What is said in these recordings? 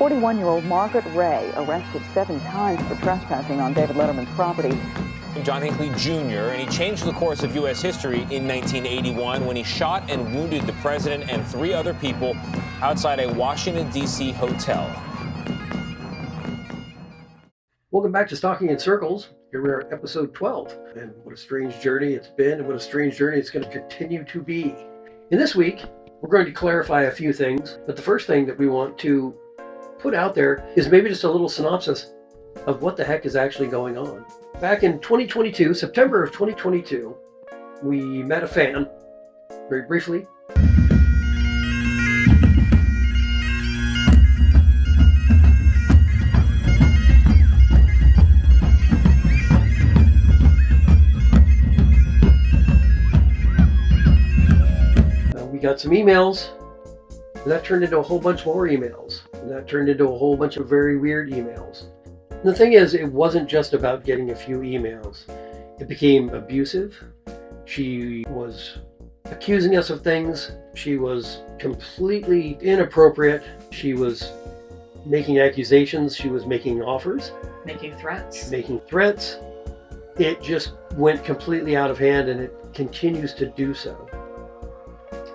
41-year-old Margaret Ray arrested 7 times for trespassing on David Letterman's property. John Hinckley Jr., and he changed the course of U.S. history in 1981 when he shot and wounded the president and 3 other people outside a Washington, D.C. hotel. Welcome back to Stalking in Circles. Here we are at episode 12. And what a strange journey it's been, and what a strange journey it's going to continue to be. In this week, we're going to clarify a few things, but the first thing that we want to put out there is maybe just a little synopsis of what the heck is actually going on. Back in 2022, September of 2022, we met a fan, very briefly. We got some emails, and that turned into a whole bunch more emails, and that turned into a whole bunch of very weird emails. And the thing is, it wasn't just about getting a few emails. It became abusive. She was accusing us of things. She was completely inappropriate. She was making accusations. She was making offers. Making threats. It just went completely out of hand, and it continues to do so.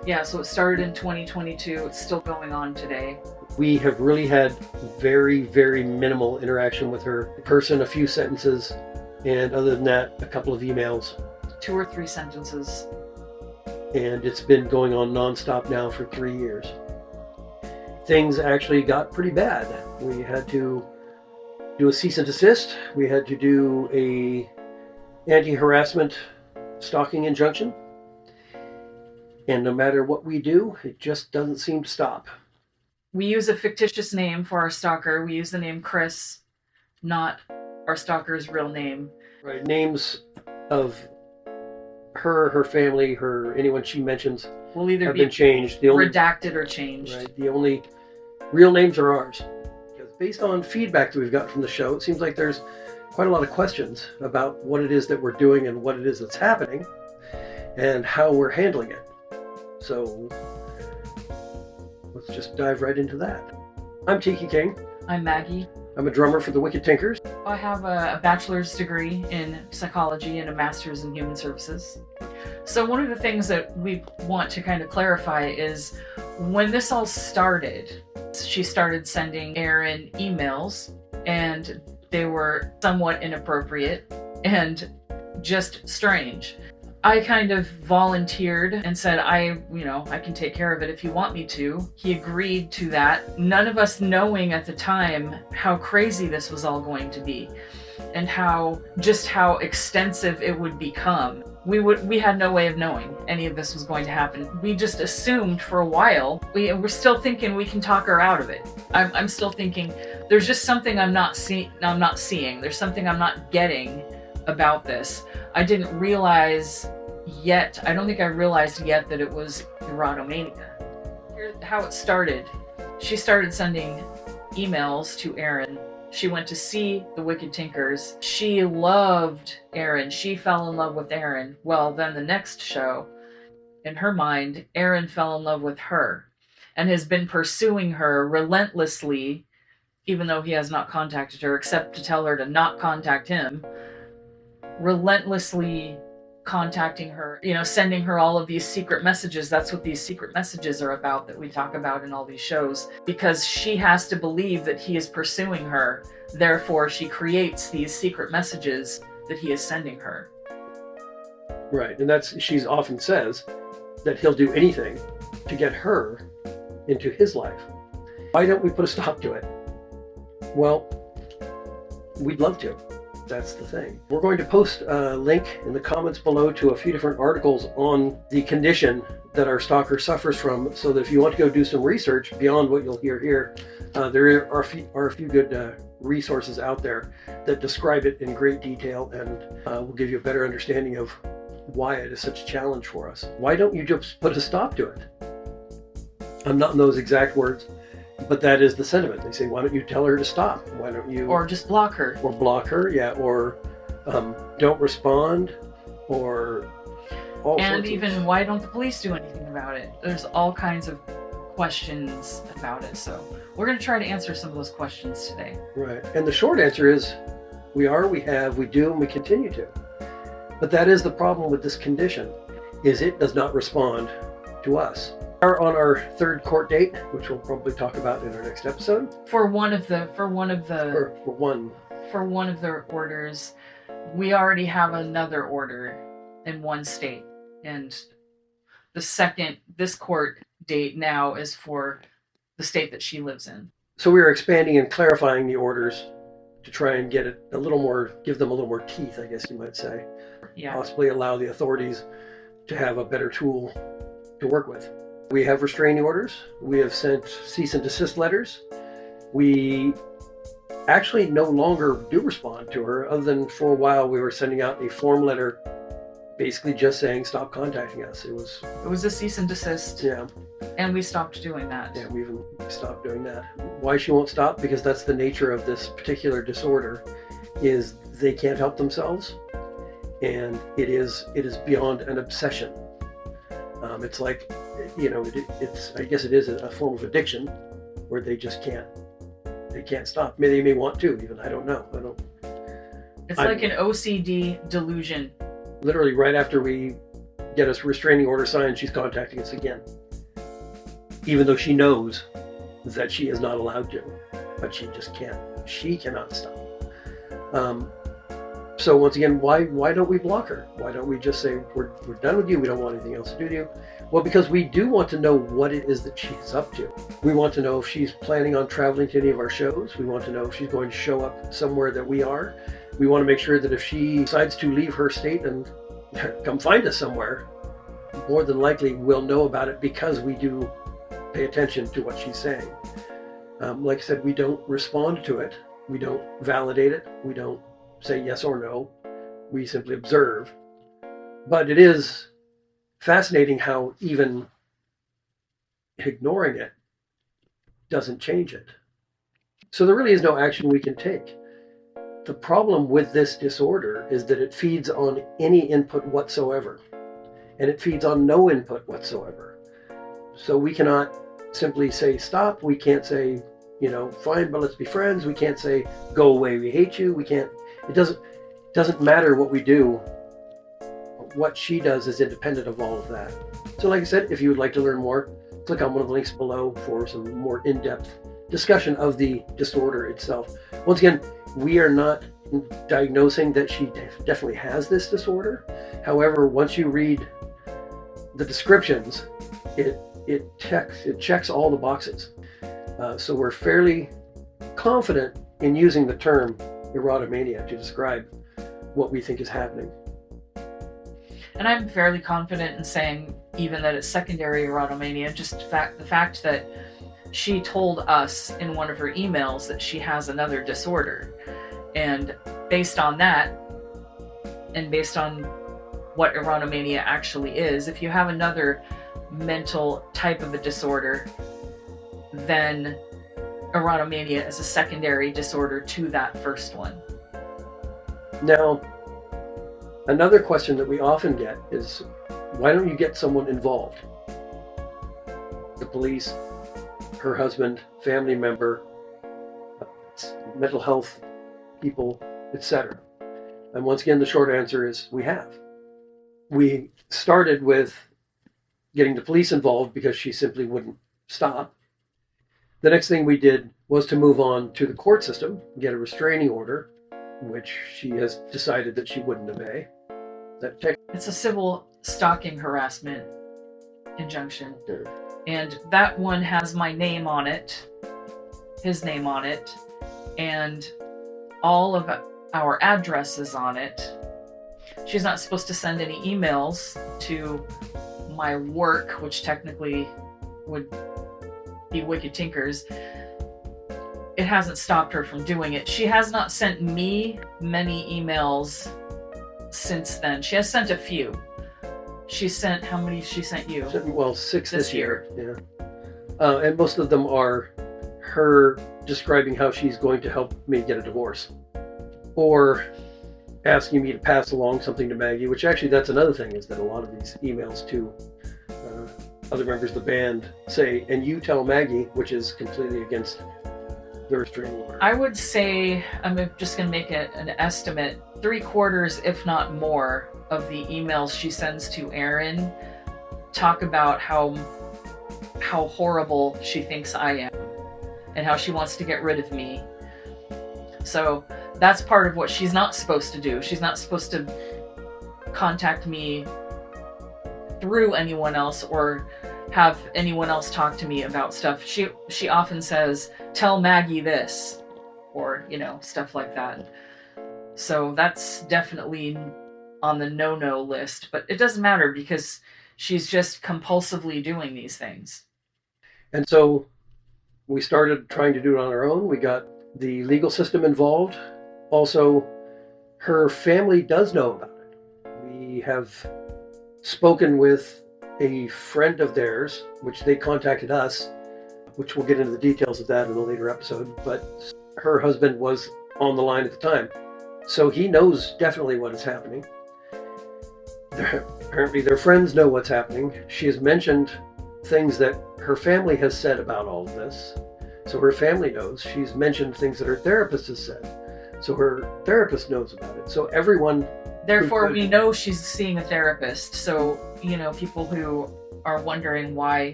Yeah, so it started in 2022. It's still going on today. We have really had very, very minimal interaction with her. In person, a few sentences, and other than that, a couple of emails. 2 or 3 sentences. And it's been going on nonstop now for 3 years. Things actually got pretty bad. We had to do a cease and desist. We had to do a anti-harassment stalking injunction. And no matter what we do, it just doesn't seem to stop. We use a fictitious name for our stalker. We use the name Kris, not our stalker's real name. Right. Names of her family, anyone she mentions will either have be been changed. Redacted or changed. Right. The only real names are ours. Because based on feedback that we've got from the show, it seems like there's quite a lot of questions about what it is that we're doing and what it is that's happening and how we're handling it. So let's just dive right into that. I'm Tiki King. I'm Maggie. I'm a drummer for the Wicked Tinkers. I have a bachelor's degree in psychology and a master's in human services. So one of the things that we want to kind of clarify is when this all started, she started sending Aaron emails, and they were somewhat inappropriate and just strange. I kind of volunteered and said, I can take care of it if you want me to. He agreed to that. None of us knowing at the time how crazy this was all going to be and how extensive it would become. We had no way of knowing any of this was going to happen. We just assumed for a while. We're still thinking we can talk her out of it. I'm still thinking there's just something I'm not seeing. There's something I'm not getting about this. I didn't realize yet. I don't think I realized yet that it was erotomania. Here's how it started. She started sending emails to Aaron. She went to see the Wicked Tinkers. She loved Aaron. She fell in love with Aaron. Well, then the next show, in her mind, Aaron fell in love with her and has been pursuing her relentlessly, even though he has not contacted her except to tell her to not contact him. Relentlessly contacting her, sending her all of these secret messages. That's what these secret messages are about that we talk about in all these shows, because she has to believe that he is pursuing her. Therefore, she creates these secret messages that he is sending her. Right. And she often says that he'll do anything to get her into his life. Why don't we put a stop to it? Well, we'd love to. That's the thing. We're going to post a link in the comments below to a few different articles on the condition that our stalker suffers from, so that if you want to go do some research beyond what you'll hear here, there are a few good resources out there that describe it in great detail and will give you a better understanding of why it is such a challenge for us. Why don't you just put a stop to it? I'm not in those exact words, but that is the sentiment. They say, why don't you tell her to stop? Why don't you... Or just block her. Or block her, yeah. Or don't respond. Or all and sorts even, of... why don't the police do anything about it? There's all kinds of questions about it. So we're going to try to answer some of those questions today. Right. And the short answer is we are, we have, we do, and we continue to. But that is the problem with this condition, is it does not respond to us. We are on our third court date, which we'll probably talk about in our next episode. For one of the orders, we already have another order in one state, and this court date now is for the state that she lives in. So we are expanding and clarifying the orders to try and get it a little more, give them a little more teeth, I guess you might say. Yeah. Possibly allow the authorities to have a better tool to work with. We have restraining orders. We have sent cease and desist letters. We actually no longer do respond to her, other than for a while we were sending out a form letter basically just saying stop contacting us. It was a cease and desist. Yeah. And we stopped doing that. Yeah, we even stopped doing that. Why she won't stop? Because that's the nature of this particular disorder, is they can't help themselves, and it is beyond an obsession. It's like, it's I guess it is a form of addiction where they just can't stop. Maybe they may want to, even, I don't know. It's like an OCD delusion. Literally right after we get a restraining order signed, she's contacting us again. Even though she knows that she is not allowed to, but she just can't. She cannot stop. So once again, why don't we block her? Why don't we just say, we're done with you, we don't want anything else to do with you? Well, because we do want to know what it is that she's up to. We want to know if she's planning on traveling to any of our shows. We want to know if she's going to show up somewhere that we are. We want to make sure that if she decides to leave her state and come find us somewhere, more than likely we'll know about it, because we do pay attention to what she's saying. Like I said, we don't respond to it. We don't validate it. We don't say yes or no. We simply observe. But it is fascinating how even ignoring it doesn't change it. So there really is no action we can take. The problem with this disorder is that it feeds on any input whatsoever, and it feeds on no input whatsoever. So we cannot simply say stop. We can't say, fine, but let's be friends. We can't say go away, we hate you. We can't. It doesn't matter what we do. What she does is independent of all of that. So like I said, if you would like to learn more, click on one of the links below for some more in-depth discussion of the disorder itself. Once again, we are not diagnosing that she definitely has this disorder. However, once you read the descriptions, it checks all the boxes. So we're fairly confident in using the term erotomania to describe what we think is happening. And I'm fairly confident in saying even that it's secondary erotomania, just the fact that she told us in one of her emails that she has another disorder. And based on that, and based on what erotomania actually is, if you have another mental type of a disorder, then erotomania is a secondary disorder to that first one. Now, another question that we often get is, why don't you get someone involved? The police, her husband, family member, mental health people, etc. And once again, the short answer is we have. We started with getting the police involved because she simply wouldn't stop. The next thing we did was to move on to the court system, get a restraining order, which she has decided that she wouldn't obey. It's a civil stalking harassment injunction. And that one has my name on it, his name on it, and all of our addresses on it. She's not supposed to send any emails to my work, which technically would be Wicked Tinkers. It hasn't stopped her from doing it. She has not sent me many emails since then. She has sent a few. She sent, how many she sent you? Well, 6 this year. Yeah. And most of them are her describing how she's going to help me get a divorce, or asking me to pass along something to Maggie, which actually that's another thing, is that a lot of these emails to other members of the band say, and you tell Maggie, which is completely against the restraining order. I would say, I'm just going to make it an estimate, 3/4, if not more, of the emails she sends to Aaron talk about how horrible she thinks I am and how she wants to get rid of me. So that's part of what she's not supposed to do. She's not supposed to contact me through anyone else or have anyone else talk to me about stuff. She often says, tell Maggie this, or, stuff like that. So that's definitely on the no-no list, but it doesn't matter because she's just compulsively doing these things. And so we started trying to do it on our own. We got the legal system involved. Also, her family does know about it. We have spoken with a friend of theirs, which they contacted us, which we'll get into the details of that in a later episode, but her husband was on the line at the time. So he knows definitely what is happening. Apparently their friends know what's happening. She has mentioned things that her family has said about all of this. So her family knows. She's mentioned things that her therapist has said. So her therapist knows about it. So everyone... Therefore, we know she's seeing a therapist. So, people who are wondering why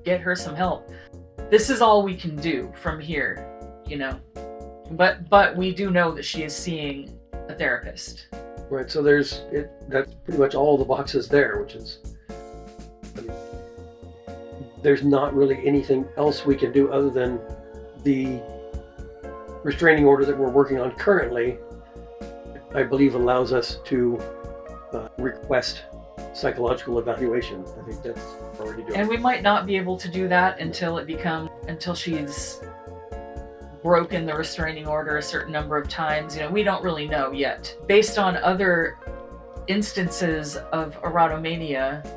get her some help. This is all we can do from here, But we do know that she is seeing a therapist. Right, so that's pretty much all the boxes there, which is, there's not really anything else we can do other than the restraining order that we're working on currently, I believe allows us to request psychological evaluation. I think that's already doing. And we might not be able to do that until she's broken the restraining order a certain number of times. We don't really know yet. Based on other instances of erotomania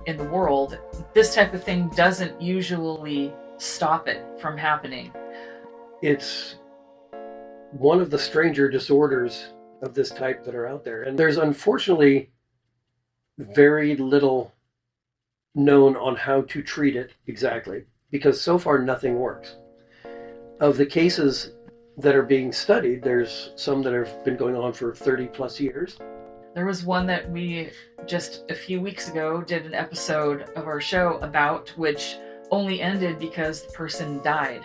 in the world, this type of thing doesn't usually stop it from happening. It's one of the stranger disorders of this type that are out there. And there's unfortunately very little known on how to treat it exactly, because so far nothing works. Of the cases that are being studied, there's some that have been going on for 30 plus years. There was one that we just a few weeks ago did an episode of our show about, which only ended because the person died.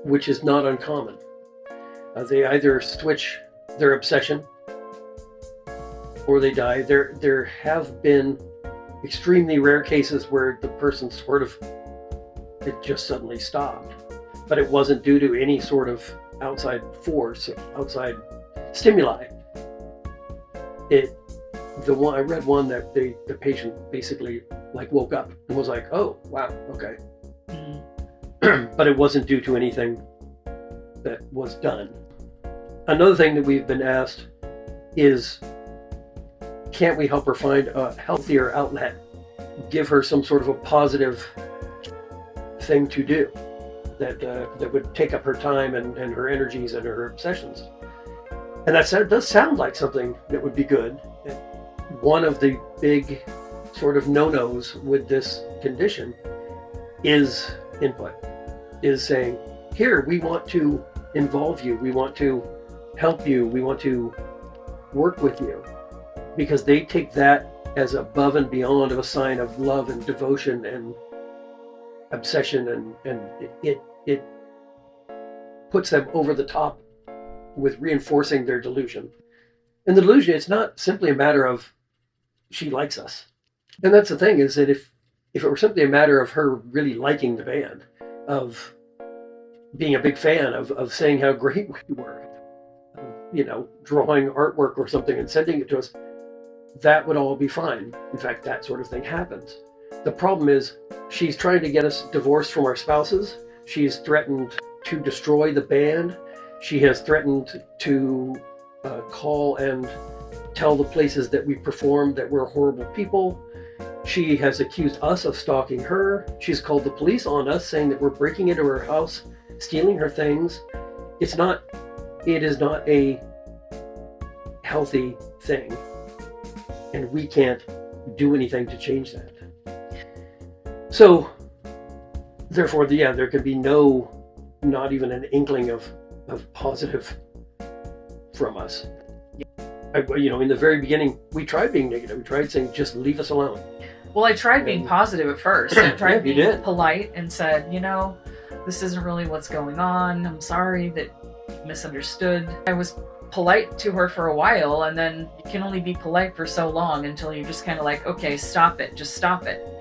Which is not uncommon. They either switch their obsession or they die. There have been extremely rare cases where the person it just suddenly stopped. But it wasn't due to any sort of outside force, outside stimuli. I read one that the patient basically woke up and was like, oh, wow, okay. Mm-hmm. But it wasn't due to anything that was done. Another thing that we've been asked is, can't we help her find a healthier outlet? Give her some sort of a positive thing to do that would take up her time and her energies and her obsessions. And that does sound like something that would be good. One of the big sort of no-nos with this condition is input, is saying, here, we want to involve you, we want to help you, we want to work with you, because they take that as above and beyond of a sign of love and devotion and obsession, and it puts them over the top with reinforcing their delusion. And the delusion, it's not simply a matter of she likes us. And that's the thing, is that if it were simply a matter of her really liking the band, of being a big fan, of saying how great we were, drawing artwork or something and sending it to us, that would all be fine. In fact, that sort of thing happens. The problem is she's trying to get us divorced from our spouses. She's threatened to destroy the band. She has threatened to call and tell the places that we perform that we're horrible people. She has accused us of stalking her. She's called the police on us, saying that we're breaking into her house, stealing her things. It is not a healthy thing, and we can't do anything to change that. So, therefore, there could be not even an inkling of positive from us. In the very beginning, we tried being negative. We tried saying, just leave us alone. Well, I tried being positive at first. I tried you being did. polite and said, this isn't really what's going on. I'm sorry that you misunderstood. I was polite to her for a while, and then you can only be polite for so long until you're just kind of like, okay, stop it, just stop it.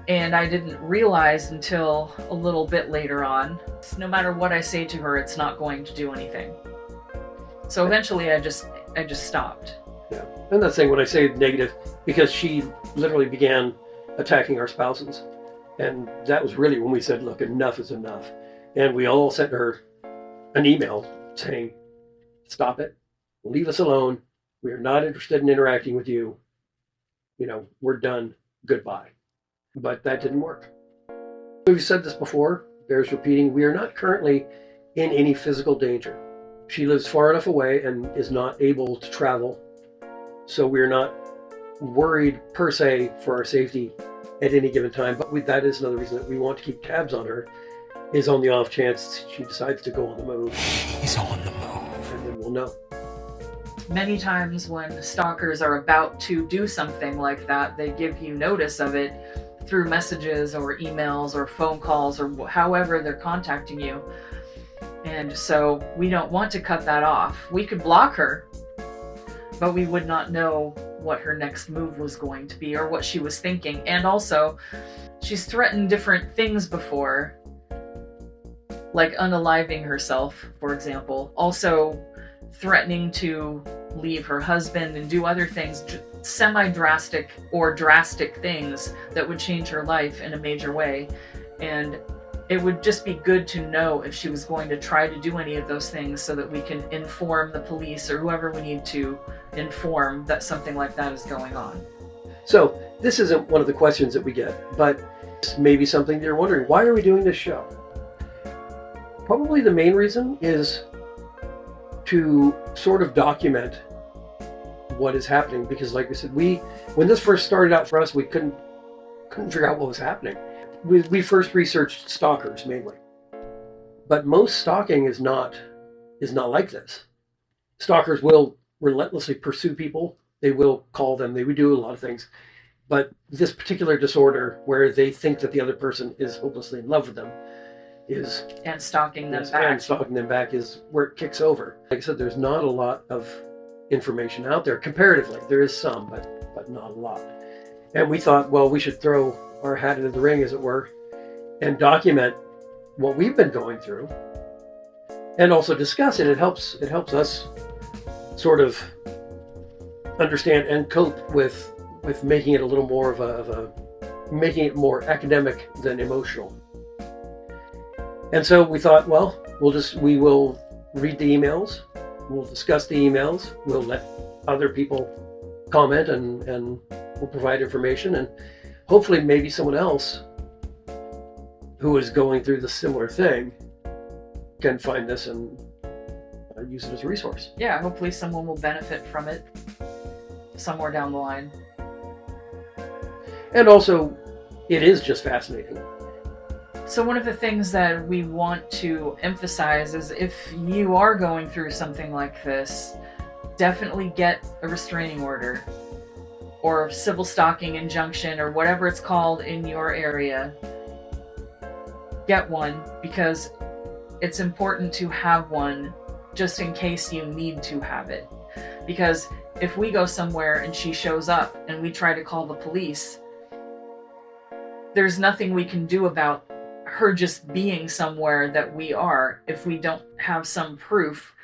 And I didn't realize until a little bit later on, no matter what I say to her, it's not going to do anything. So eventually I just stopped. Yeah. I'm not saying when I say negative, because she literally began attacking our spouses. And that was really when we said, look, enough is enough. And we all sent her an email saying, stop it, leave us alone. We are not interested in interacting with you. We're done. Goodbye. But that didn't work. We've said this before, bears repeating, we are not currently in any physical danger. She lives far enough away and is not able to travel. So we're not worried per se for our safety at any given time. But that is another reason that we want to keep tabs on her, is on the off chance she decides to go on the move. He's on the move. And then we'll know. Many times when stalkers are about to do something like that, they give you notice of it through messages or emails or phone calls or however they're contacting you. And so we don't want to cut that off. We could block her, but we would not know what her next move was going to be or what she was thinking. And also, she's threatened different things before, like unaliving herself, for example. Also threatening to leave her husband and do other things, semi-drastic or drastic things that would change her life in a major way. And it would just be good to know if she was going to try to do any of those things so that we can inform the police or whoever we need to inform that something like that is going on. So this isn't one of the questions that we get, but maybe something you're wondering, why are we doing this show? Probably the main reason is to sort of document what is happening, because like we said, when this first started out for us, we couldn't figure out what was happening. We first researched stalkers mainly, but most stalking is not like this. Stalkers will relentlessly pursue people. They will call them. They would do a lot of things, but this particular disorder, where they think that the other person is hopelessly in love with them, and stalking them back is where it kicks over. Like I said, there's not a lot of information out there comparatively. There is some, but not a lot. And we thought, well, we should throw our hat into the ring, as it were, and document what we've been going through, and also discuss it. It helps us sort of understand and cope with making it a little more making it more academic than emotional. And so we thought, well, we will read the emails, we'll discuss the emails, we'll let other people comment, and we'll provide information, and hopefully maybe someone else who is going through the similar thing can find this and use it as a resource. Yeah, hopefully someone will benefit from it somewhere down the line. And also, it is just fascinating. So one of the things that we want to emphasize is, if you are going through something like this, definitely get a restraining order or civil stalking injunction or whatever it's called in your area. Get one, because it's important to have one just in case you need to have it. Because if we go somewhere and she shows up and we try to call the police, there's nothing we can do about her just being somewhere that we are if we don't have some proof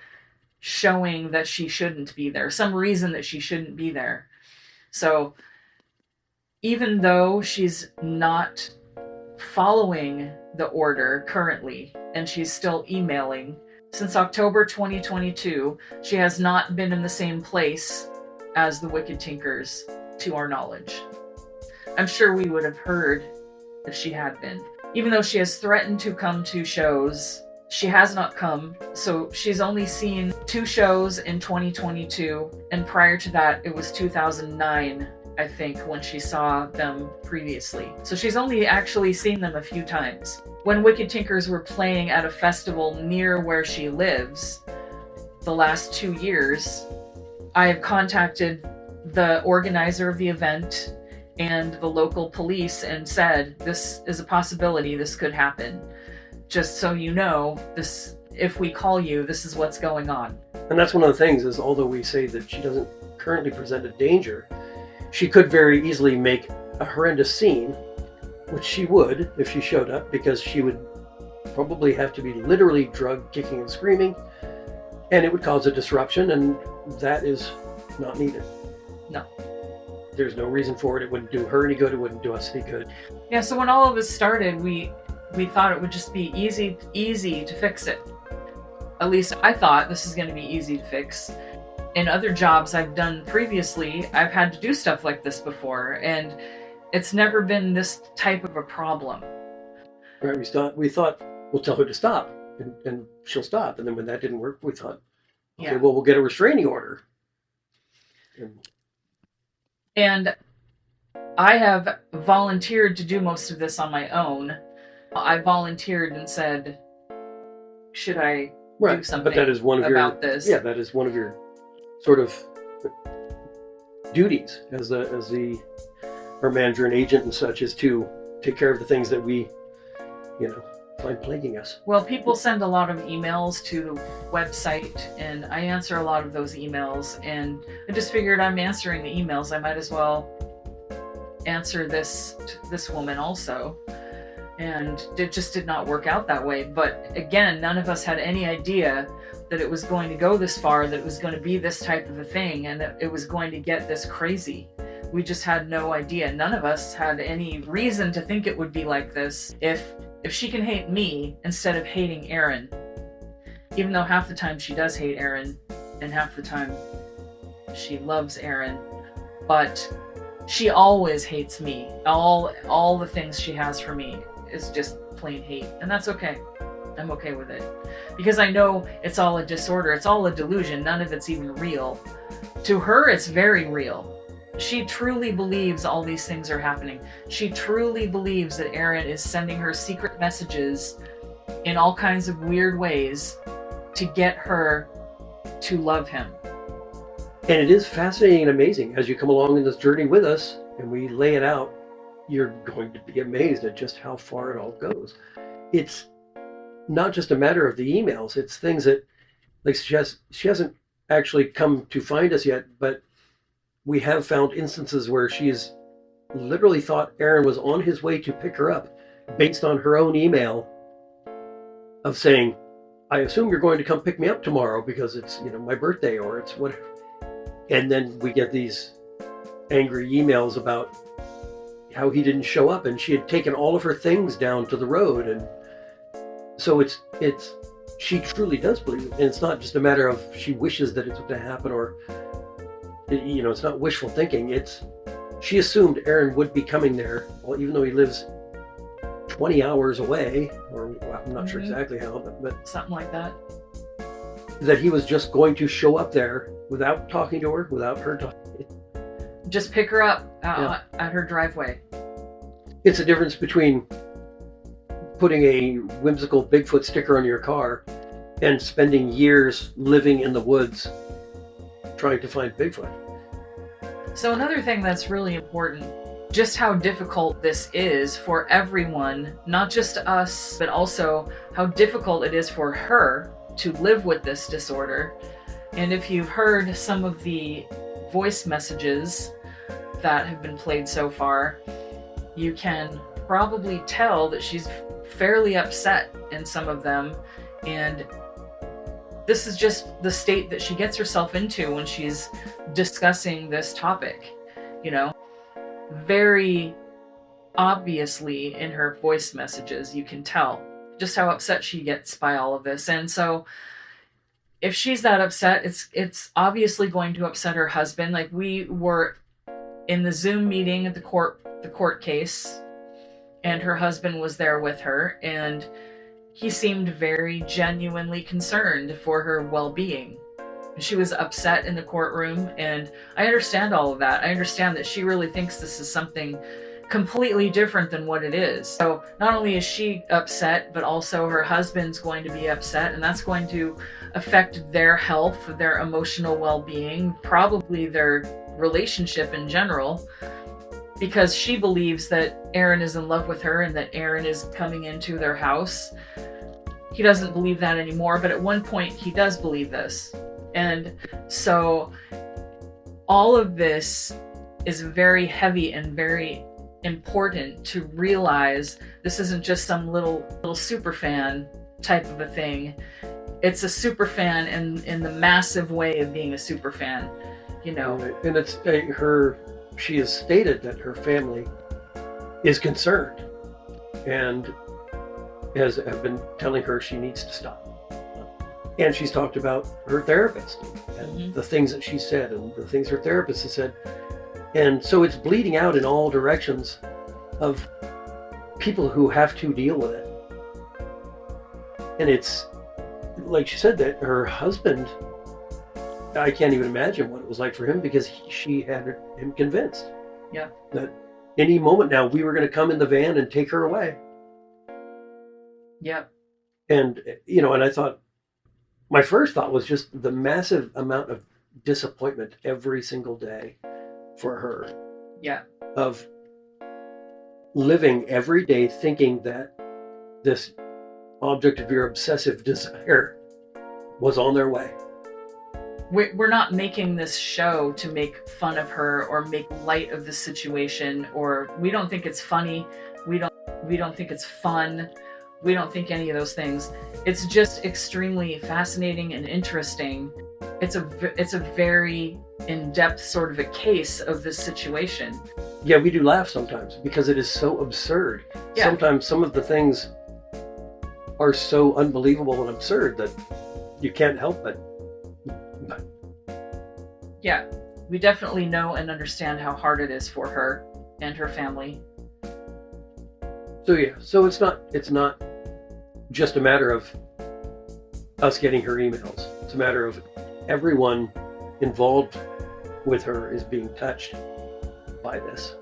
showing that she shouldn't be there, some reason that she shouldn't be there. So even though she's not following the order currently and she's still emailing, since October 2022, she has not been in the same place as the Wicked Tinkers, to our knowledge. I'm sure we would have heard if she had been. Even though she has threatened to come to shows, she has not come. So she's only seen 2 shows in 2022, and prior to that, it was 2009 I think, when she saw them previously. So she's only actually seen them a few times. When Wicked Tinkers were playing at a festival near where she lives the last 2 years, I have contacted the organizer of the event and the local police and said, this is a possibility, this could happen. Just so you know, this, if we call you, this is what's going on. And that's one of the things is, although we say that she doesn't currently present a danger, she could very easily make a horrendous scene, which she would if she showed up, because she would probably have to be literally drugged, kicking and screaming, and it would cause a disruption, and that is not needed. No. There's no reason for it. It wouldn't do her any good. It wouldn't do us any good. Yeah, so when all of this started, we thought it would just be easy to fix it. At least I thought this is going to be easy to fix. In other jobs I've done previously, I've had to do stuff like this before, and it's never been this type of a problem. Right? We thought we'll tell her to stop, and she'll stop. And then when that didn't work, we thought, okay, Yeah. well, we'll get a restraining order. And I have volunteered to do most of this on my own. I volunteered and said, should I do something but that is one of about this? Yeah, that is one of your sort of duties as our manager and agent and such, is to take care of the things that we, find plaguing us. Well, people send a lot of emails to the website, and I answer a lot of those emails, and I just figured I'm answering the emails, I might as well answer this woman also. And it just did not work out that way. But again, none of us had any idea that it was going to go this far, that it was going to be this type of a thing, and that it was going to get this crazy. We just had no idea. None of us had any reason to think it would be like this. If she can hate me instead of hating Aaron, even though half the time she does hate Aaron and half the time she loves Aaron, but she always hates me. All the things she has for me is just plain hate, and that's okay. I'm okay with it, because I know it's all a disorder, it's all a delusion, none of it's even real. To her, it's very real. She truly believes all these things are happening. She truly believes that Aaron is sending her secret messages in all kinds of weird ways to get her to love him. And it is fascinating and amazing as you come along in this journey with us and we lay it out. You're going to be amazed at just how far it all goes. It's not just a matter of the emails. It's things that, like, she hasn't actually come to find us yet, but we have found instances where she's literally thought Aaron was on his way to pick her up based on her own email of saying, I assume you're going to come pick me up tomorrow because it's, my birthday, or it's whatever. And then we get these angry emails about how he didn't show up, and she had taken all of her things down to the road. And so it's she truly does believe it. And it's not just a matter of she wishes that it's going to happen, or it's not wishful thinking. She assumed Aaron would be coming there, well, even though he lives 20 hours away, or I'm not sure exactly how, but something like that. That he was just going to show up there without talking to her, without her talking. Just pick her up at her driveway. It's a difference between putting a whimsical Bigfoot sticker on your car and spending years living in the woods trying to find Bigfoot. So another thing that's really important, just how difficult this is for everyone, not just us, but also how difficult it is for her to live with this disorder. And if you've heard some of the voice messages that have been played so far, you can probably tell that she's fairly upset in some of them. And this is just the state that she gets herself into when she's discussing this topic, very obviously in her voice messages, you can tell just how upset she gets by all of this. And so if she's that upset, it's obviously going to upset her husband. Like, we were in the Zoom meeting at the court case, and her husband was there with her, and he seemed very genuinely concerned for her well-being. She was upset in the courtroom, and I understand all of that. I understand that she really thinks this is something completely different than what it is. So not only is she upset, but also her husband's going to be upset, and that's going to affect their health, their emotional well-being, probably their relationship in general, because she believes that Aaron is in love with her and that Aaron is coming into their house. He doesn't believe that anymore, but at one point he does believe this. And so all of this is very heavy and very important to realize. This isn't just some little super fan type of a thing. It's a super fan in the massive way of being a super fan, you know. Right. And it's she has stated that her family is concerned and have been telling her she needs to stop. And she's talked about her therapist and the things that she said and the things her therapist has said. And so it's bleeding out in all directions of people who have to deal with it. And it's, like she said, that her husband, I can't even imagine what it was like for him, because she had him convinced that any moment now we were going to come in the van and take her away. Yep. And, you know, and I thought, my first thought was just the massive amount of disappointment every single day for her. Yeah. Of living every day thinking that this object of your obsessive desire was on their way. We're not making this show to make fun of her or make light of the situation, or we don't think it's funny. We don't think it's fun. We don't think any of those things. It's just extremely fascinating and interesting. It's a very in-depth sort of a case of this situation. Yeah, we do laugh sometimes because it is so absurd. Yeah. Sometimes some of the things are so unbelievable and absurd that you can't help but. Yeah, we definitely know and understand how hard it is for her and her family. So yeah, so it's not just a matter of us getting her emails. It's a matter of everyone involved with her is being touched by this.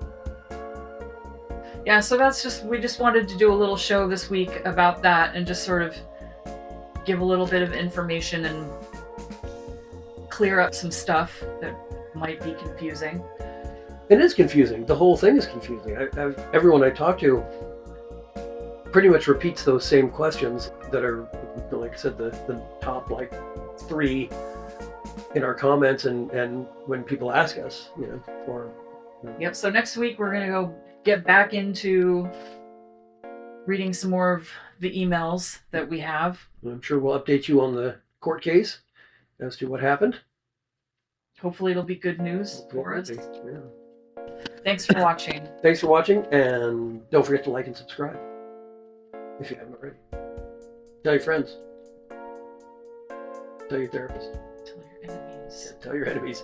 Yeah, so we just wanted to do a little show this week about that and just sort of give a little bit of information and clear up some stuff that might be confusing. It is confusing. The whole thing is confusing. Everyone I talk to pretty much repeats those same questions that are, like I said, the top like 3 in our comments and when people ask us, you know, for. Yep. So next week we're gonna go get back into reading some more of the emails that we have. I'm sure we'll update you on the court case as to what happened. Hopefully it'll be good news for us. Yeah. Thanks for watching. Thanks for watching, and don't forget to like and subscribe if you haven't already. Tell your friends. Tell your therapist. Tell your enemies. Yeah, tell your enemies.